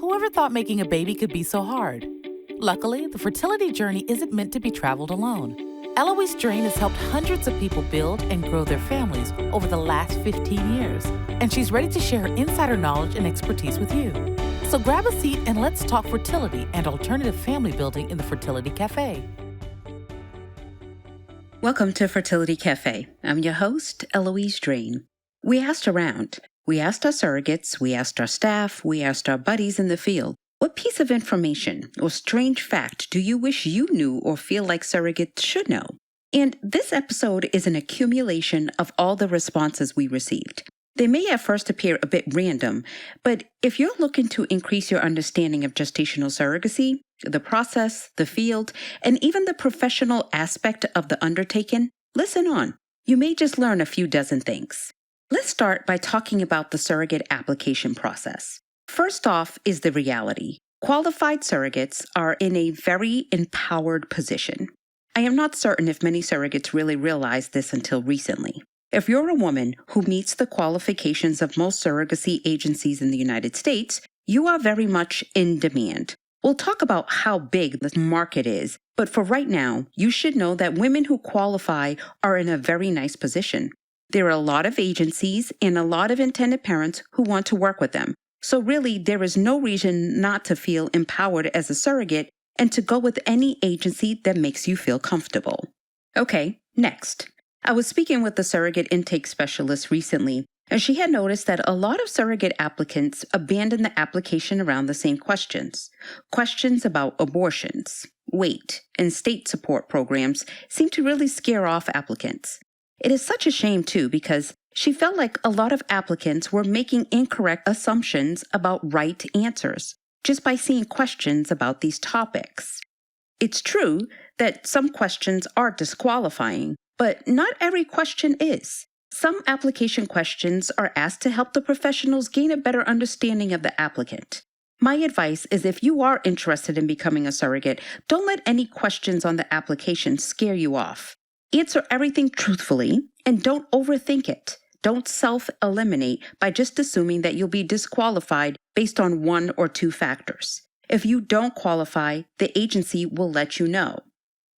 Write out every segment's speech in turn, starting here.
Whoever thought making a baby could be so hard? Luckily, the fertility journey isn't meant to be traveled alone. Eloise Drain has helped hundreds of people build and grow their families over the last 15 years, and she's ready to share her insider knowledge and expertise with you. So grab a seat and let's talk fertility and alternative family building in the Fertility Cafe. Welcome to Fertility Cafe. I'm your host, Eloise Drain. We asked around. We asked our surrogates, we asked our staff, we asked our buddies in the field, what piece of information or strange fact do you wish you knew or feel like surrogates should know? And this episode is an accumulation of all the responses we received. They may at first appear a bit random, but if you're looking to increase your understanding of gestational surrogacy, the process, the field, and even the professional aspect of the undertaking, listen on. You may just learn a few dozen things. Let's start by talking about the surrogate application process. First off is the reality. Qualified surrogates are in a very empowered position. I am not certain if many surrogates really realized this until recently. If you're a woman who meets the qualifications of most surrogacy agencies in the United States, you are very much in demand. We'll talk about how big the market is, but for right now, you should know that women who qualify are in a very nice position. There are a lot of agencies and a lot of intended parents who want to work with them. So really, there is no reason not to feel empowered as a surrogate and to go with any agency that makes you feel comfortable. Okay, next. I was speaking with the surrogate intake specialist recently, and she had noticed that a lot of surrogate applicants abandon the application around the same questions. Questions about abortions, weight, and state support programs seem to really scare off applicants. It is such a shame, too, because she felt like a lot of applicants were making incorrect assumptions about right answers just by seeing questions about these topics. It's true that some questions are disqualifying, but not every question is. Some application questions are asked to help the professionals gain a better understanding of the applicant. My advice is if you are interested in becoming a surrogate, don't let any questions on the application scare you off. Answer everything truthfully and don't overthink it. Don't self-eliminate by just assuming that you'll be disqualified based on one or two factors. If you don't qualify, the agency will let you know.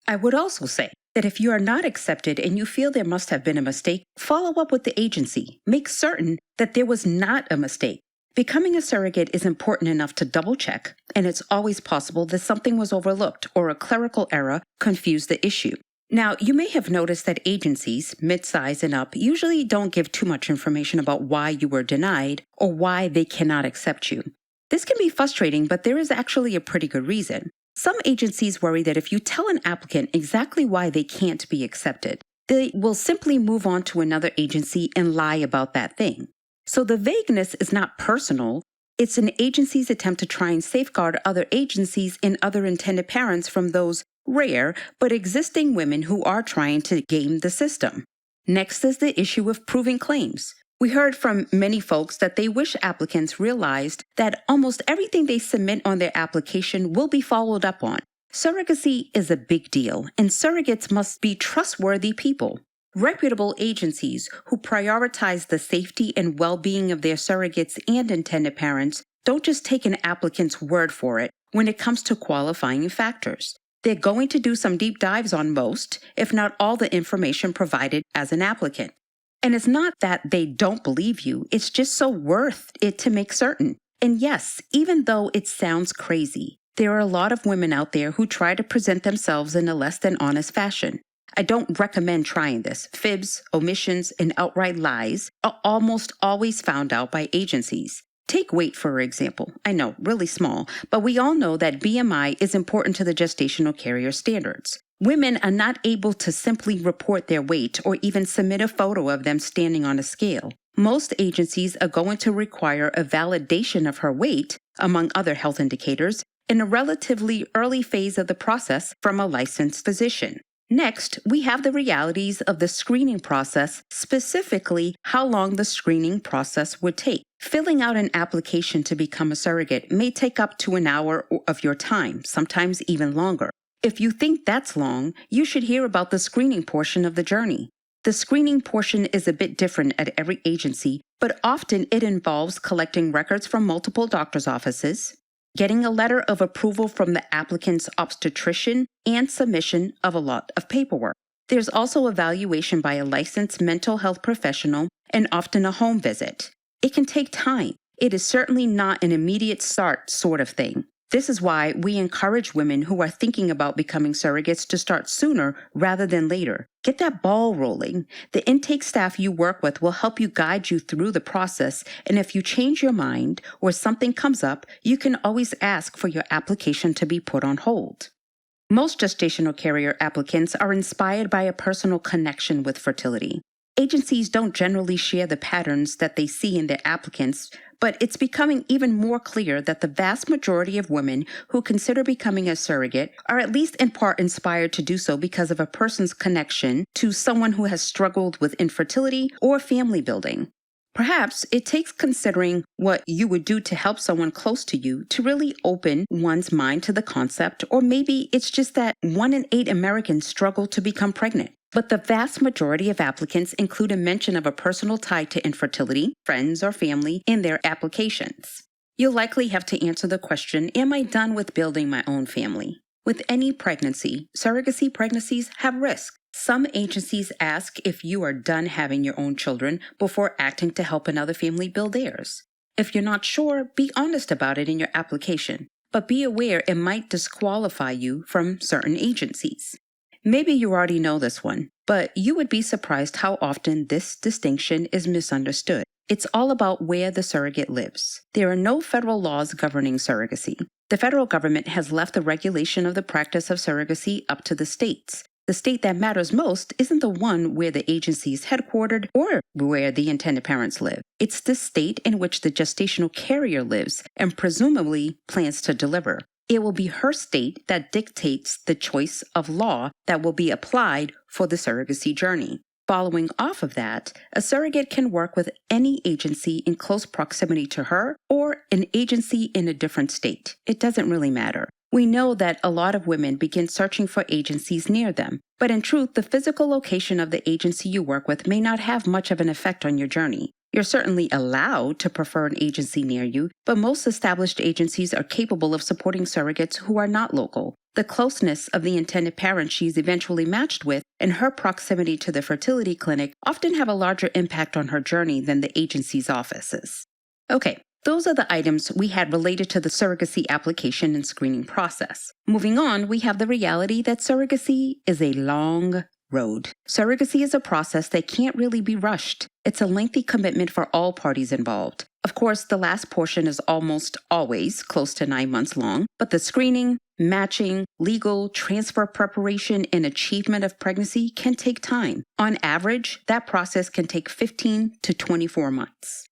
I would also say that if you are not accepted and you feel there must have been a mistake, follow up with the agency. Make certain that there was not a mistake. Becoming a surrogate is important enough to double-check, and it's always possible that something was overlooked or a clerical error confused the issue. Now, you may have noticed that agencies, mid-size and up, usually don't give too much information about why you were denied or why they cannot accept you. This can be frustrating, but there is actually a pretty good reason. Some agencies worry that if you tell an applicant exactly why they can't be accepted, they will simply move on to another agency and lie about that thing. So the vagueness is not personal. It's an agency's attempt to try and safeguard other agencies and other intended parents from those rare but existing women who are trying to game the system. Next is the issue of proving claims. We heard from many folks that they wish applicants realized that almost everything they submit on their application will be followed up on. Surrogacy is a big deal, and surrogates must be trustworthy people. Reputable agencies who prioritize the safety and well-being of their surrogates and intended parents don't just take an applicant's word for it when it comes to qualifying factors. They're going to do some deep dives on most, if not all, the information provided as an applicant. And it's not that they don't believe you, it's just so worth it to make certain. And yes, even though it sounds crazy, there are a lot of women out there who try to present themselves in a less than honest fashion. I don't recommend trying this. Fibs, omissions, and outright lies are almost always found out by agencies. Take weight, for example. I know, really small, but we all know that BMI is important to the gestational carrier standards. Women are not able to simply report their weight or even submit a photo of them standing on a scale. Most agencies are going to require a validation of her weight, among other health indicators, in a relatively early phase of the process from a licensed physician. Next, we have the realities of the screening process, specifically how long the screening process would take. Filling out an application to become a surrogate may take up to an hour of your time, sometimes even longer. If you think that's long, you should hear about the screening portion of the journey. The screening portion is a bit different at every agency, but often it involves collecting records from multiple doctor's offices, getting a letter of approval from the applicant's obstetrician, and submission of a lot of paperwork. There's also evaluation by a licensed mental health professional and often a home visit. It can take time. It is certainly not an immediate start sort of thing. This is why we encourage women who are thinking about becoming surrogates to start sooner rather than later. Get that ball rolling. The intake staff you work with will help you guide you through the process, and if you change your mind or something comes up, you can always ask for your application to be put on hold. Most gestational carrier applicants are inspired by a personal connection with fertility. Agencies don't generally share the patterns that they see in their applicants, but it's becoming even more clear that the vast majority of women who consider becoming a surrogate are at least in part inspired to do so because of a person's connection to someone who has struggled with infertility or family building. Perhaps it takes considering what you would do to help someone close to you to really open one's mind to the concept, or maybe it's just that 1 in 8 Americans struggle to become pregnant. But the vast majority of applicants include a mention of a personal tie to infertility, friends, or family in their applications. You'll likely have to answer the question, am I done with building my own family? With any pregnancy, surrogacy pregnancies have risk. Some agencies ask if you are done having your own children before acting to help another family build theirs. If you're not sure, be honest about it in your application, but be aware it might disqualify you from certain agencies. Maybe you already know this one, but you would be surprised how often this distinction is misunderstood. It's all about where the surrogate lives. There are no federal laws governing surrogacy. The federal government has left the regulation of the practice of surrogacy up to the states. The state that matters most isn't the one where the agency is headquartered or where the intended parents live. It's the state in which the gestational carrier lives and presumably plans to deliver. It will be her state that dictates the choice of law that will be applied for the surrogacy journey. Following off of that, a surrogate can work with any agency in close proximity to her or an agency in a different state. It doesn't really matter. We know that a lot of women begin searching for agencies near them, but in truth, the physical location of the agency you work with may not have much of an effect on your journey. You're certainly allowed to prefer an agency near you, but most established agencies are capable of supporting surrogates who are not local. The closeness of the intended parent she's eventually matched with and her proximity to the fertility clinic often have a larger impact on her journey than the agency's offices. Okay, those are the items we had related to the surrogacy application and screening process. Moving on, we have the reality that surrogacy is a long road. Surrogacy is a process that can't really be rushed. It's a lengthy commitment for all parties involved. Of course, the last portion is almost always close to 9 months long, but the screening, matching, legal, transfer preparation, and achievement of pregnancy can take time. On average, that process can take 15 to 24 months.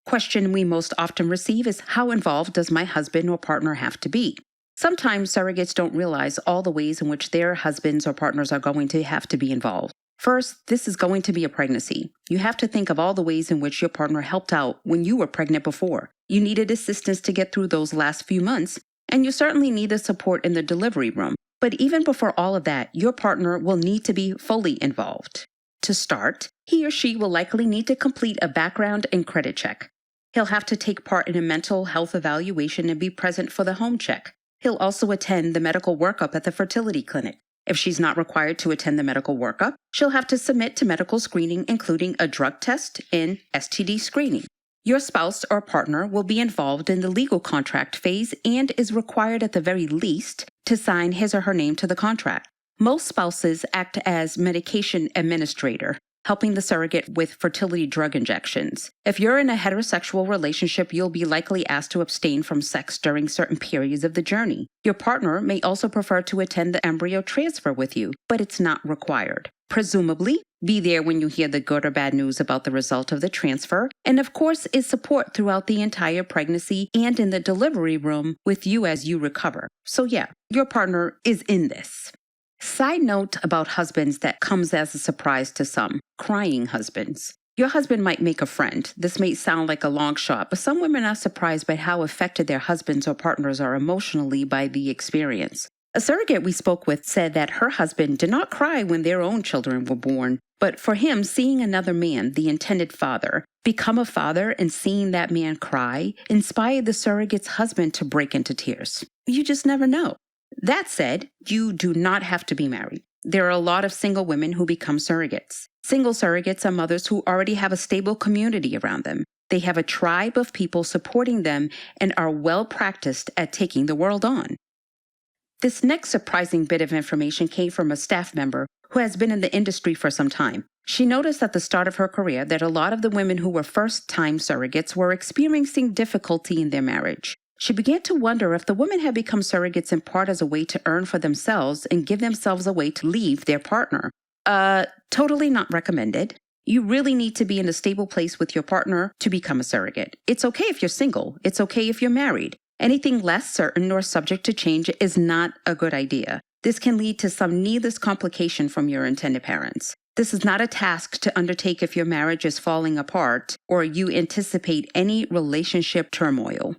Question we most often receive is, how involved does my husband or partner have to be? Sometimes surrogates don't realize all the ways in which their husbands or partners are going to have to be involved. First, this is going to be a pregnancy. You have to think of all the ways in which your partner helped out when you were pregnant before. You needed assistance to get through those last few months, and you certainly need the support in the delivery room. But even before all of that, your partner will need to be fully involved. To start, he or she will likely need to complete a background and credit check. He'll have to take part in a mental health evaluation and be present for the home check. He'll also attend the medical workup at the fertility clinic. If she's not required to attend the medical workup, she'll have to submit to medical screening, including a drug test and STD screening. Your spouse or partner will be involved in the legal contract phase and is required at the very least to sign his or her name to the contract. Most spouses act as medication administrator, helping the surrogate with fertility drug injections. If you're in a heterosexual relationship, you'll be likely asked to abstain from sex during certain periods of the journey. Your partner may also prefer to attend the embryo transfer with you, but it's not required. Presumably, be there when you hear the good or bad news about the result of the transfer, and of course is support throughout the entire pregnancy and in the delivery room with you as you recover. So yeah, your partner is in this. Side note about husbands that comes as a surprise to some: crying husbands. Your husband might make a friend. This may sound like a long shot, but some women are surprised by how affected their husbands or partners are emotionally by the experience. A surrogate we spoke with said that her husband did not cry when their own children were born, but for him, seeing another man, the intended father, become a father and seeing that man cry inspired the surrogate's husband to break into tears. You just never know. That said, you do not have to be married. There are a lot of single women who become surrogates. Single surrogates are mothers who already have a stable community around them. They have a tribe of people supporting them and are well practiced at taking the world on. This next surprising bit of information came from a staff member who has been in the industry for some time. She noticed at the start of her career that a lot of the women who were first-time surrogates were experiencing difficulty in their marriage. She began to wonder if the women had become surrogates in part as a way to earn for themselves and give themselves a way to leave their partner. Totally not recommended. You really need to be in a stable place with your partner to become a surrogate. It's okay if you're single. It's okay if you're married. Anything less certain or subject to change is not a good idea. This can lead to some needless complication from your intended parents. This is not a task to undertake if your marriage is falling apart or you anticipate any relationship turmoil.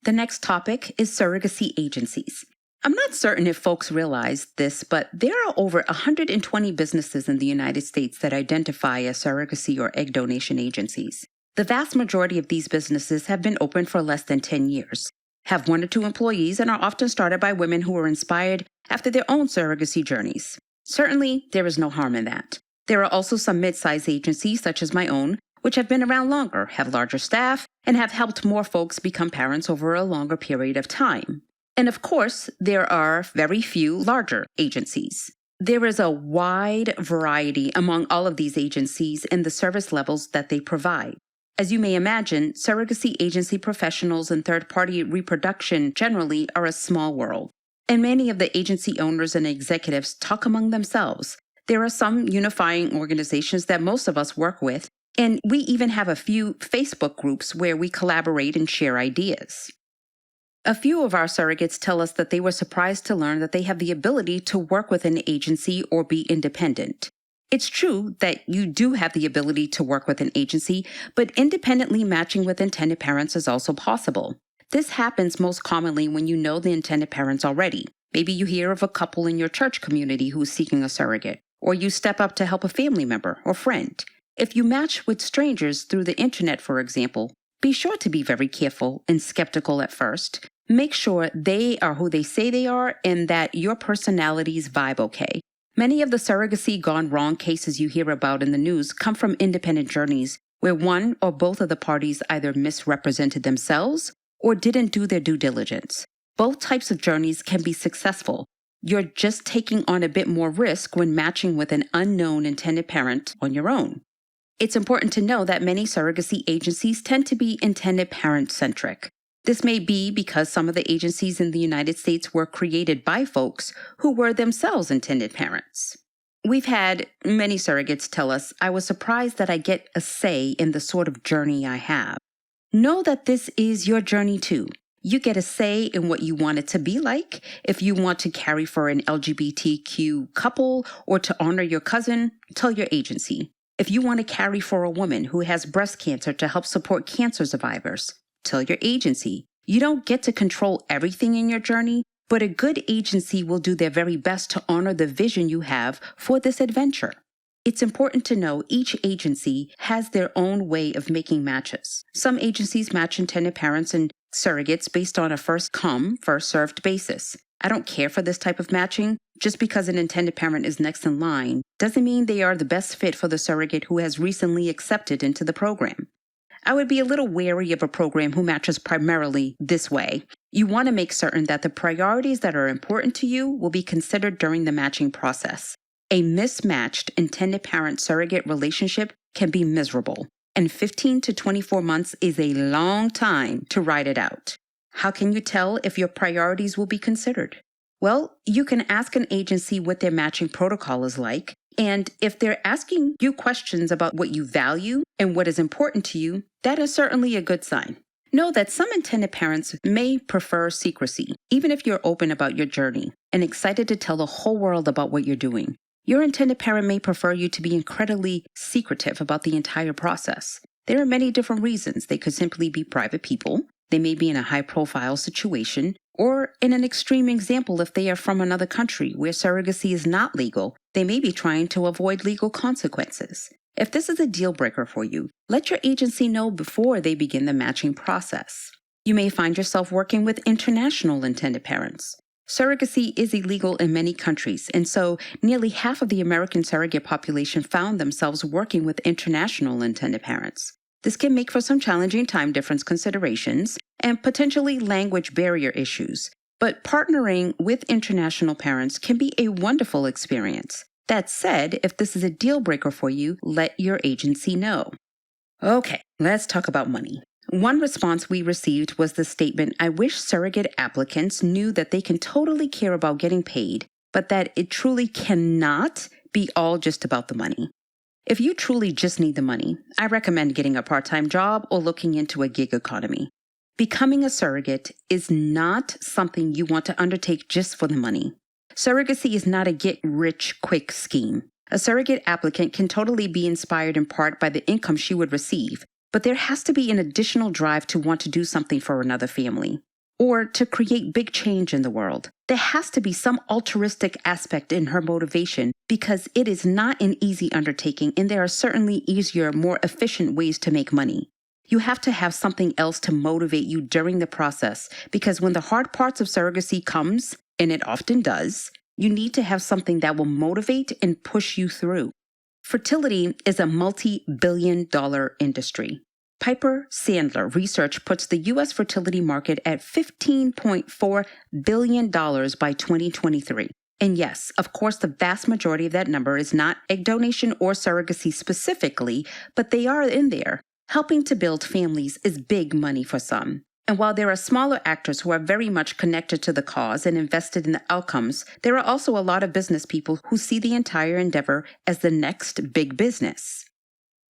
The next topic is surrogacy agencies. I'm not certain if folks realize this, but there are over 120 businesses in the United States that identify as surrogacy or egg donation agencies. The vast majority of these businesses have been open for less than 10 years, have 1 or 2 employees, and are often started by women who were inspired after their own surrogacy journeys. Certainly, there is no harm in that. There are also some mid-sized agencies, such as my own, which have been around longer, have larger staff, and have helped more folks become parents over a longer period of time. And of course, there are very few larger agencies. There is a wide variety among all of these agencies in the service levels that they provide. As you may imagine, surrogacy agency professionals and third-party reproduction generally are a small world, and many of the agency owners and executives talk among themselves. There are some unifying organizations that most of us work with, and we even have a few Facebook groups where we collaborate and share ideas. A few of our surrogates tell us that they were surprised to learn that they have the ability to work with an agency or be independent. It's true that you do have the ability to work with an agency, but independently matching with intended parents is also possible. This happens most commonly when you know the intended parents already. Maybe you hear of a couple in your church community who is seeking a surrogate, or you step up to help a family member or friend. If you match with strangers through the internet, for example, be sure to be very careful and skeptical at first. Make sure they are who they say they are and that your personalities vibe okay. Many of the surrogacy gone wrong cases you hear about in the news come from independent journeys where one or both of the parties either misrepresented themselves or didn't do their due diligence. Both types of journeys can be successful. You're just taking on a bit more risk when matching with an unknown intended parent on your own. It's important to know that many surrogacy agencies tend to be intended parent-centric. This may be because some of the agencies in the United States were created by folks who were themselves intended parents. We've had many surrogates tell us, "I was surprised that I get a say in the sort of journey I have." Know that this is your journey too. You get a say in what you want it to be like. If you want to carry for an LGBTQ couple or to honor your cousin, tell your agency. If you want to carry for a woman who has breast cancer to help support cancer survivors, tell your agency. You don't get to control everything in your journey, but a good agency will do their very best to honor the vision you have for this adventure. It's important to know each agency has their own way of making matches. Some agencies match intended parents and surrogates based on a first-come, first-served basis. I don't care for this type of matching. Just because an intended parent is next in line doesn't mean they are the best fit for the surrogate who has recently accepted into the program. I would be a little wary of a program who matches primarily this way. You want to make certain that the priorities that are important to you will be considered during the matching process. A mismatched intended parent surrogate relationship can be miserable, and 15 to 24 months is a long time to ride it out. How can you tell if your priorities will be considered? Well, you can ask an agency what their matching protocol is like, and if they're asking you questions about what you value and what is important to you, that is certainly a good sign. Know that some intended parents may prefer secrecy, even if you're open about your journey and excited to tell the whole world about what you're doing. Your intended parent may prefer you to be incredibly secretive about the entire process. There are many different reasons. They could simply be private people. They may be in a high-profile situation. Or in an extreme example, if they are from another country where surrogacy is not legal, they may be trying to avoid legal consequences. If this is a deal breaker for you, let your agency know before they begin the matching process. You may find yourself working with international intended parents. Surrogacy is illegal in many countries, and so nearly half of the American surrogate population found themselves working with international intended parents. This can make for some challenging time difference considerations and potentially language barrier issues, but partnering with international parents can be a wonderful experience. That said, if this is a deal breaker for you, let your agency know. Okay, let's talk about money. One response we received was the statement, "I wish surrogate applicants knew that they can totally care about getting paid, but that it truly cannot be all just about the money." If you truly just need the money, I recommend getting a part-time job or looking into a gig economy. Becoming a surrogate is not something you want to undertake just for the money. Surrogacy is not a get-rich-quick scheme. A surrogate applicant can totally be inspired in part by the income she would receive, but there has to be an additional drive to want to do something for another family, or to create big change in the world. There has to be some altruistic aspect in her motivation because it is not an easy undertaking and there are certainly easier, more efficient ways to make money. You have to have something else to motivate you during the process because when the hard parts of surrogacy comes, and it often does, you need to have something that will motivate and push you through. Fertility is a multi-billion-dollar industry. Piper Sandler research puts the U.S. fertility market at $15.4 billion by 2023. And yes, of course, the vast majority of that number is not egg donation or surrogacy specifically, but they are in there. Helping to build families is big money for some. And while there are smaller actors who are very much connected to the cause and invested in the outcomes, there are also a lot of business people who see the entire endeavor as the next big business.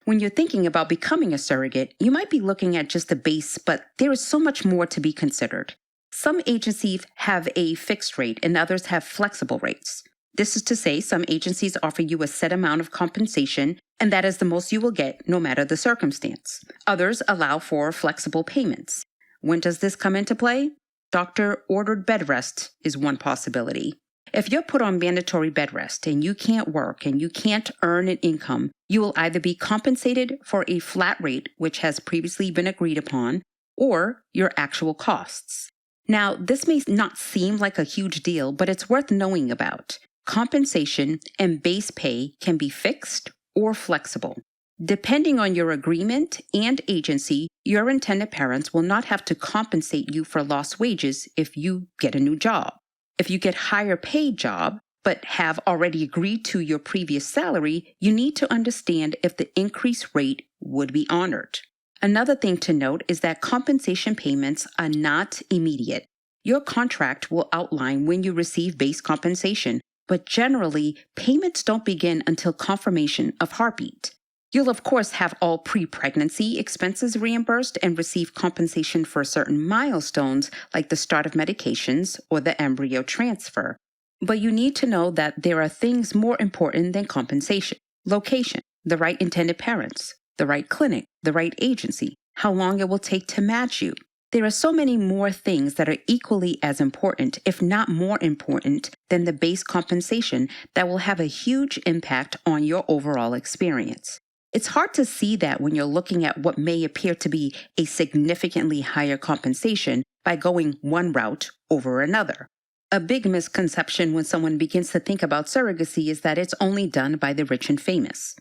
When you're thinking about becoming a surrogate, you might be looking at just the base, but there is so much more to be considered. Some agencies have a fixed rate and others have flexible rates. This is to say, some agencies offer you a set amount of compensation, and that is the most you will get no matter the circumstance. Others allow for flexible payments. When does this come into play? Doctor-ordered bed rest is one possibility. If you're put on mandatory bed rest and you can't work and you can't earn an income, you will either be compensated for a flat rate, which has previously been agreed upon, or your actual costs. Now, this may not seem like a huge deal, but it's worth knowing about. Compensation and base pay can be fixed or flexible. Depending on your agreement and agency, your intended parents will not have to compensate you for lost wages if you get a new job. If you get higher paid job, but have already agreed to your previous salary, you need to understand if the increased rate would be honored. Another thing to note is that compensation payments are not immediate. Your contract will outline when you receive base compensation, but generally, payments don't begin until confirmation of heartbeat. You'll of course have all pre-pregnancy expenses reimbursed and receive compensation for certain milestones like the start of medications or the embryo transfer. But you need to know that there are things more important than compensation. Location, the right intended parents, the right clinic, the right agency, how long it will take to match you. There are so many more things that are equally as important, if not more important, than the base compensation that will have a huge impact on your overall experience. It's hard to see that when you're looking at what may appear to be a significantly higher compensation by going one route over another. A big misconception when someone begins to think about surrogacy is that it's only done by the rich and famous.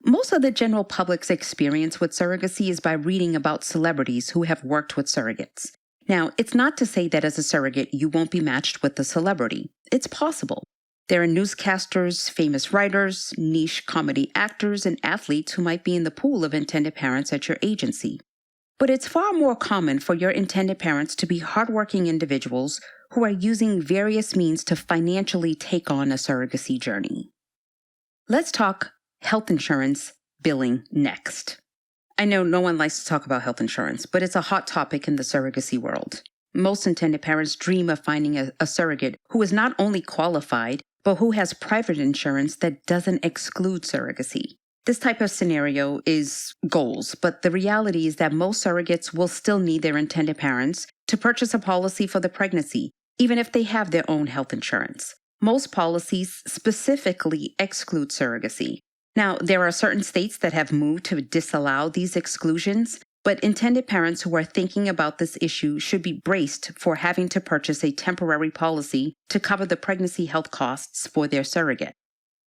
Most of the general public's experience with surrogacy is by reading about celebrities who have worked with surrogates. Now, it's not to say that as a surrogate you won't be matched with a celebrity. It's possible. There are newscasters, famous writers, niche comedy actors, and athletes who might be in the pool of intended parents at your agency. But it's far more common for your intended parents to be hardworking individuals who are using various means to financially take on a surrogacy journey. Let's talk health insurance billing next. I know no one likes to talk about health insurance, but it's a hot topic in the surrogacy world. Most intended parents dream of finding a surrogate who is not only qualified, but who has private insurance that doesn't exclude surrogacy. This type of scenario is goals, but the reality is that most surrogates will still need their intended parents to purchase a policy for the pregnancy, even if they have their own health insurance. Most policies specifically exclude surrogacy. Now, there are certain states that have moved to disallow these exclusions, but intended parents who are thinking about this issue should be braced for having to purchase a temporary policy to cover the pregnancy health costs for their surrogate.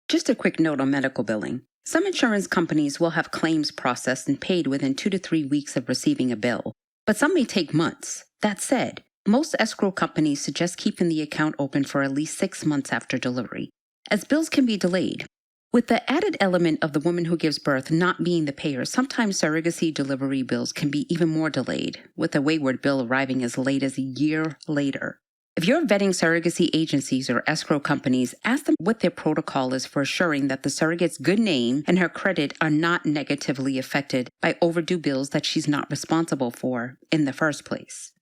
Just a quick note on medical billing. Some insurance companies will have claims processed and paid within 2 to 3 weeks of receiving a bill, but some may take months. That said, most escrow companies suggest keeping the account open for at least 6 months after delivery, as bills can be delayed. With the added element of the woman who gives birth not being the payer, sometimes surrogacy delivery bills can be even more delayed, with a wayward bill arriving as late as a year later. If you're vetting surrogacy agencies or escrow companies, ask them what their protocol is for assuring that the surrogate's good name and her credit are not negatively affected by overdue bills that she's not responsible for in the first place.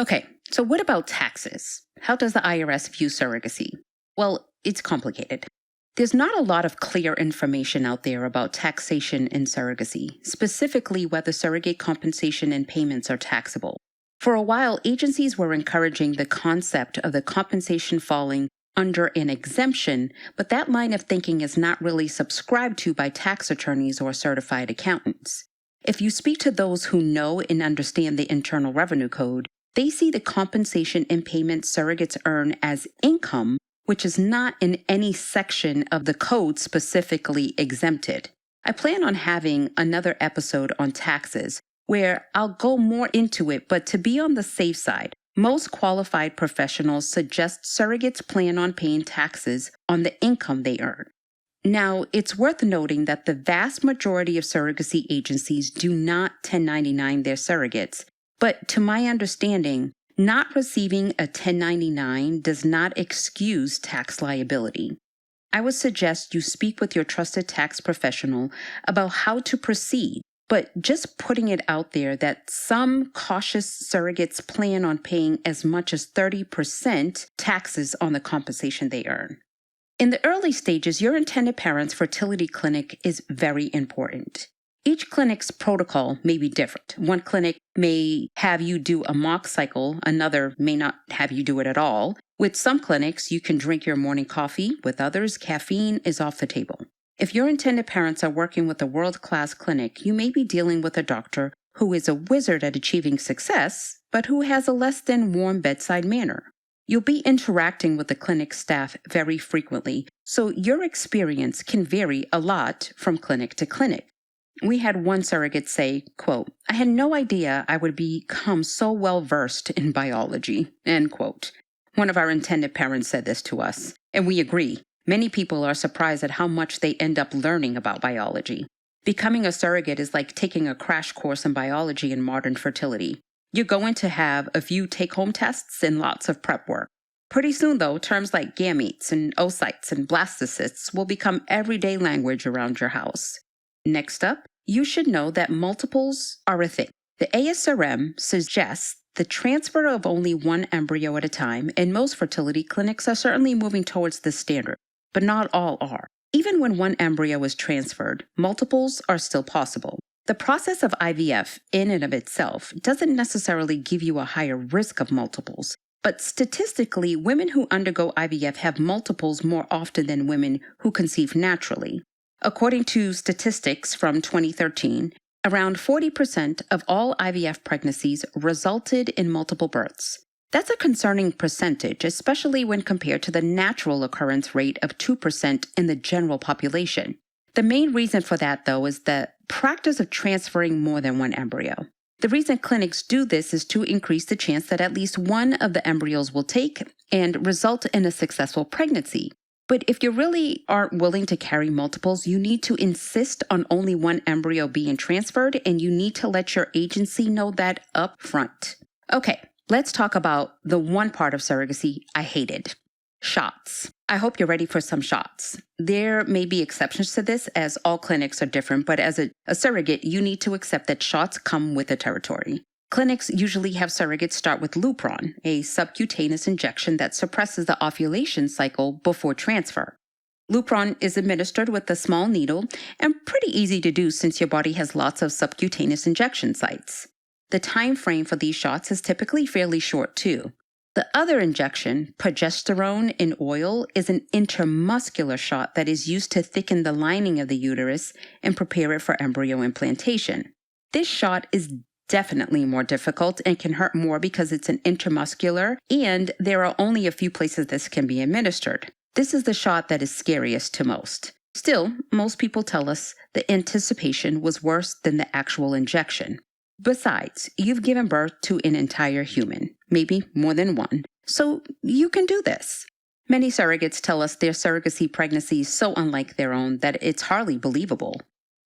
Okay, so what about taxes? How does the IRS view surrogacy? Well, it's complicated. There's not a lot of clear information out there about taxation in surrogacy, specifically whether surrogate compensation and payments are taxable. For a while, agencies were encouraging the concept of the compensation falling under an exemption, but that line of thinking is not really subscribed to by tax attorneys or certified accountants. If you speak to those who know and understand the Internal Revenue Code, they see the compensation and payments surrogates earn as income, which is not in any section of the code specifically exempted. I plan on having another episode on taxes where I'll go more into it, but to be on the safe side, most qualified professionals suggest surrogates plan on paying taxes on the income they earn. Now, it's worth noting that the vast majority of surrogacy agencies do not 1099 their surrogates, but to my understanding, not receiving a 1099 does not excuse tax liability. I would suggest you speak with your trusted tax professional about how to proceed, but just putting it out there that some cautious surrogates plan on paying as much as 30% taxes on the compensation they earn. In the early stages, your intended parent's fertility clinic is very important. Each clinic's protocol may be different. One clinic may have you do a mock cycle, another may not have you do it at all. With some clinics, you can drink your morning coffee. With others, caffeine is off the table. If your intended parents are working with a world-class clinic, you may be dealing with a doctor who is a wizard at achieving success, but who has a less than warm bedside manner. You'll be interacting with the clinic staff very frequently, so your experience can vary a lot from clinic to clinic. We had one surrogate say, quote, "I had no idea I would become so well-versed in biology," end quote. One of our intended parents said this to us, and we agree. Many people are surprised at how much they end up learning about biology. Becoming a surrogate is like taking a crash course in biology and modern fertility. You're going to have a few take-home tests and lots of prep work. Pretty soon, though, terms like gametes and oocytes and blastocysts will become everyday language around your house. Next up, you should know that multiples are a thing. The ASRM suggests the transfer of only one embryo at a time, and most fertility clinics are certainly moving towards this standard, but not all are. Even when one embryo is transferred, multiples are still possible. The process of IVF in and of itself doesn't necessarily give you a higher risk of multiples, but statistically, women who undergo IVF have multiples more often than women who conceive naturally. According to statistics from 2013, around 40% of all IVF pregnancies resulted in multiple births. That's a concerning percentage, especially when compared to the natural occurrence rate of 2% in the general population. The main reason for that, though, is the practice of transferring more than one embryo. The reason clinics do this is to increase the chance that at least one of the embryos will take and result in a successful pregnancy. But if you really aren't willing to carry multiples, you need to insist on only one embryo being transferred, and you need to let your agency know that up front. Okay, let's talk about the one part of surrogacy I hated. Shots. I hope you're ready for some shots. There may be exceptions to this, as all clinics are different, but as a surrogate, you need to accept that shots come with the territory. Clinics usually have surrogates start with Lupron, a subcutaneous injection that suppresses the ovulation cycle before transfer. Lupron is administered with a small needle and pretty easy to do since your body has lots of subcutaneous injection sites. The time frame for these shots is typically fairly short too. The other injection, progesterone in oil, is an intramuscular shot that is used to thicken the lining of the uterus and prepare it for embryo implantation. This shot is definitely more difficult and can hurt more because it's an intramuscular and there are only a few places this can be administered. This is the shot that is scariest to most. Still, most people tell us the anticipation was worse than the actual injection. Besides, you've given birth to an entire human, maybe more than one, so you can do this. Many surrogates tell us their surrogacy pregnancy is so unlike their own that it's hardly believable.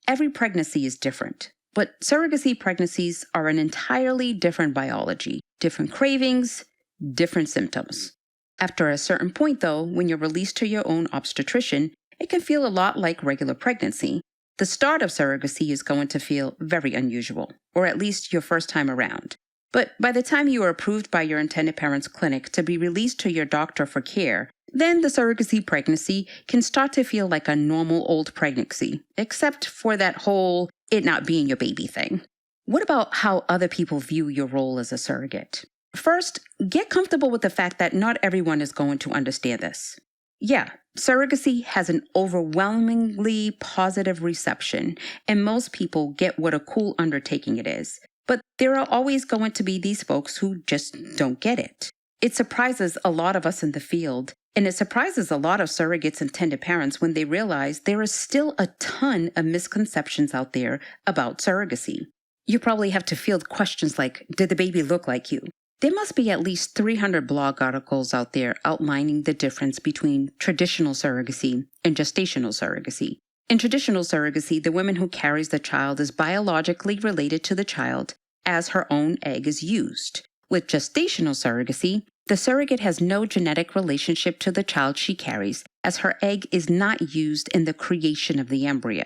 Every pregnancy is different, but surrogacy pregnancies are an entirely different biology, different cravings, different symptoms. After a certain point, though, when you're released to your own obstetrician, it can feel a lot like regular pregnancy. The start of surrogacy is going to feel very unusual, or at least your first time around. But by the time you are approved by your intended parents clinic to be released to your doctor for care, then the surrogacy pregnancy can start to feel like a normal old pregnancy, except for that whole it not being your baby thing. What about how other people view your role as a surrogate? First, get comfortable with the fact that not everyone is going to understand this. Yeah, surrogacy has an overwhelmingly positive reception, and most people get what a cool undertaking it is. But there are always going to be these folks who just don't get it. It surprises a lot of us in the field, and it surprises a lot of surrogates' intended parents when they realize there is still a ton of misconceptions out there about surrogacy. You probably have to field questions like, did the baby look like you? There must be at least 300 blog articles out there outlining the difference between traditional surrogacy and gestational surrogacy. In traditional surrogacy, the woman who carries the child is biologically related to the child as her own egg is used. With gestational surrogacy, the surrogate has no genetic relationship to the child she carries, as her egg is not used in the creation of the embryo.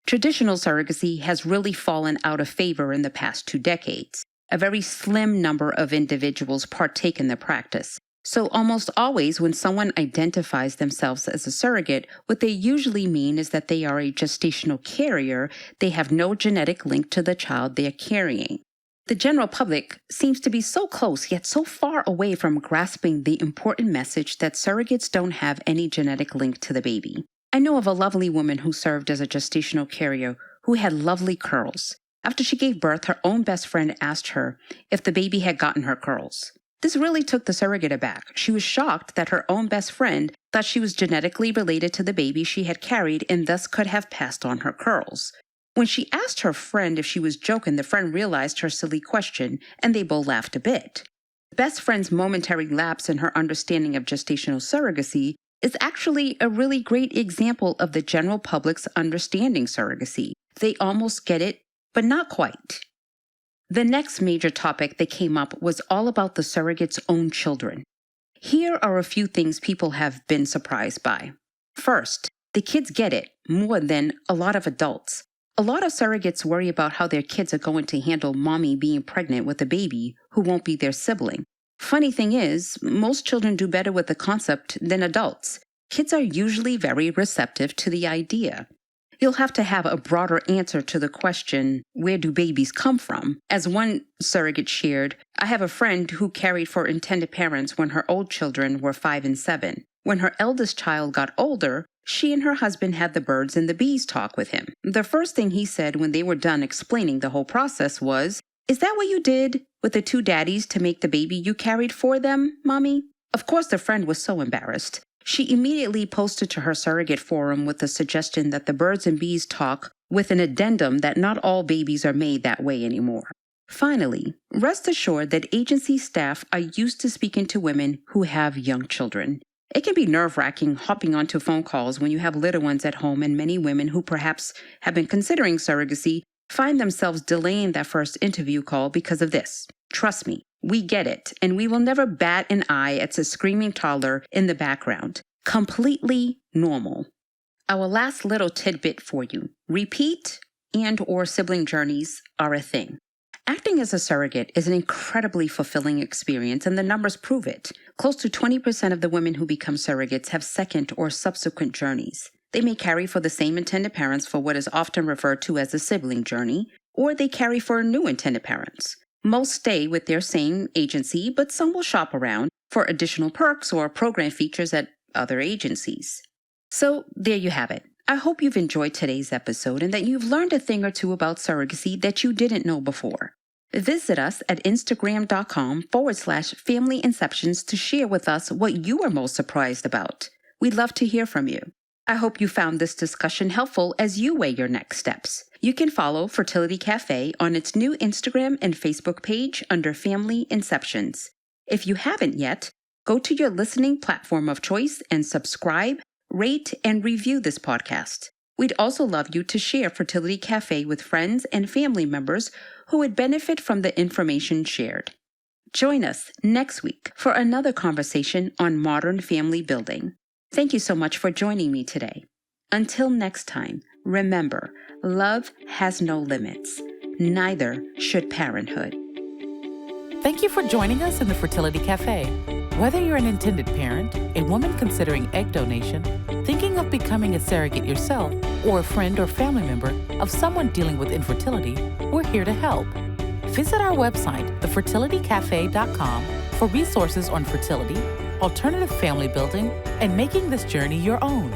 Traditional surrogacy has really fallen out of favor in the past 2 decades. A very slim number of individuals partake in the practice. So almost always when someone identifies themselves as a surrogate, what they usually mean is that they are a gestational carrier. They have no genetic link to the child they are carrying. The general public seems to be so close yet so far away from grasping the important message that surrogates don't have any genetic link to the baby. I know of a lovely woman who served as a gestational carrier who had lovely curls. After she gave birth, her own best friend asked her if the baby had gotten her curls. This really took the surrogate aback. She was shocked that her own best friend thought she was genetically related to the baby she had carried and thus could have passed on her curls. When she asked her friend if she was joking, the friend realized her silly question, and they both laughed a bit. The best friend's momentary lapse in her understanding of gestational surrogacy is actually a really great example of the general public's understanding surrogacy. They almost get it, but not quite. The next major topic that came up was all about the surrogate's own children. Here are a few things people have been surprised by. First, the kids get it more than a lot of adults. A lot of surrogates worry about how their kids are going to handle mommy being pregnant with a baby who won't be their sibling. Funny thing is, most children do better with the concept than adults. Kids are usually very receptive to the idea. You'll have to have a broader answer to the question, where do babies come from? As one surrogate shared, I have a friend who carried for intended parents when her old children were 5 and 7. When her eldest child got older, she and her husband had the birds and the bees talk with him. The first thing he said when they were done explaining the whole process was, "Is that what you did with the 2 daddies to make the baby you carried for them, Mommy?" Of course, the friend was so embarrassed. She immediately posted to her surrogate forum with the suggestion that the birds and bees talk, with an addendum that not all babies are made that way anymore. Finally, rest assured that agency staff are used to speaking to women who have young children. It can be nerve-wracking hopping onto phone calls when you have little ones at home, and many women who perhaps have been considering surrogacy find themselves delaying that first interview call because of this. Trust me, we get it, and we will never bat an eye at a screaming toddler in the background. Completely normal. Our last little tidbit for you. Repeat and/or sibling journeys are a thing. Acting as a surrogate is an incredibly fulfilling experience, and the numbers prove it. Close to 20% of the women who become surrogates have second or subsequent journeys. They may carry for the same intended parents for what is often referred to as a sibling journey, or they carry for new intended parents. Most stay with their same agency, but some will shop around for additional perks or program features at other agencies. So there you have it. I hope you've enjoyed today's episode and that you've learned a thing or two about surrogacy that you didn't know before. Visit us at Instagram.com/Family Inceptions to share with us what you are most surprised about. We'd love to hear from you. I hope you found this discussion helpful as you weigh your next steps. You can follow Fertility Cafe on its new Instagram and Facebook page under Family Inceptions. If you haven't yet, go to your listening platform of choice and subscribe, rate, and review this podcast. We'd also love you to share Fertility Cafe with friends and family members who would benefit from the information shared. Join us next week for another conversation on modern family building. Thank you so much for joining me today. Until next time, remember, love has no limits. Neither should parenthood. Thank you for joining us in the Fertility Cafe. Whether you're an intended parent, a woman considering egg donation, thinking of becoming a surrogate yourself, or a friend or family member of someone dealing with infertility, we're here to help. Visit our website, thefertilitycafe.com, for resources on fertility, alternative family building, and making this journey your own.